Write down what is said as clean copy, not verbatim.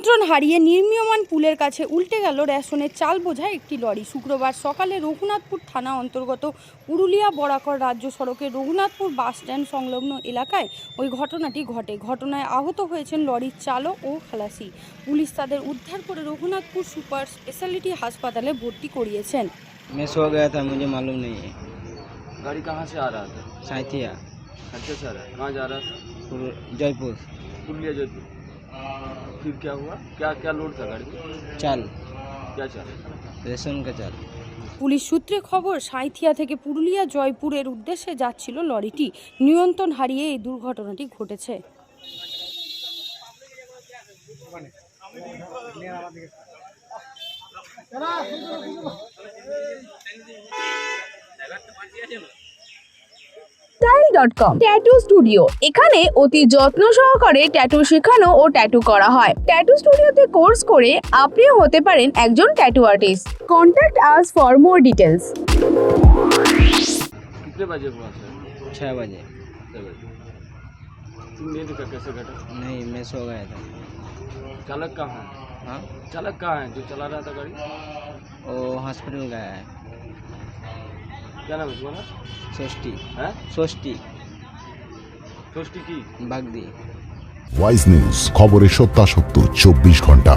নিয়ন্ত্রণ হারিয়ে নির্মীয়মান পুলের কাছে উল্টে গেল রেশনের চাল বোঝায় একটি লরি। শুক্রবার সকালে রঘুনাথপুর থানা অন্তর্গত পুরুলিয়া বরাকর রাজ্য সড়কের রঘুনাথপুর বাস স্ট্যান্ড সংলগ্ন এলাকায় ওই ঘটনাটি ঘটে। ঘটনায় আহত হয়েছেন লরির চালক ও খালাসি। পুলিশ তাদের উদ্ধার করে রঘুনাথপুর সুপার স্পেশালিটি হাসপাতালে ভর্তি করিয়েছেন। मैं सो गया था, मुझे मालूम नहीं है। गाड़ी कहाँ से आ रहा था? साइथिया अच्छा से आ रहा है। कहाँ जा रहा था? जयपुर। पुरुलिया जयपुर। फिर क्या हुआ? क्या क्या लोड था गाड़ी में? चाल, क्या चाल? रेशन का चाल। পুলিশ সূত্রে খবর, সাঁইথিয়া থেকে পুরুলিয়া জয়পুরের উদ্দেশ্যে যাচ্ছিল লরিটি। নিয়ন্ত্রণ হারিয়ে এই দুর্ঘটনাটি ঘটেছে। style.com tattoo studio. এখানে অতি যত্ন সহকারে ট্যাটু শেখানো ও ট্যাটু করা হয়। ট্যাটু স্টুডিওতে কোর্স করে আপনিও হতে পারেন একজন tattoo artist. Contact us for more details. कितने बजे हुआ सर? 6 बजे। 6 बजे। तुमने देखा कैसे घटा? नहीं, मैं सो गया था। चालक कहाँ है? हाँ, चालक कहाँ है जो चला रहा था गाड़ी? वो हॉस्पिटल गया है। क्या नाम है तुम्हारा? सोष्टी। है सोष्टी ষষ্ঠী কি? बागदी। ওয়াইজ নিউজ, খবরের সত্যাসত্য 24 ঘন্টা।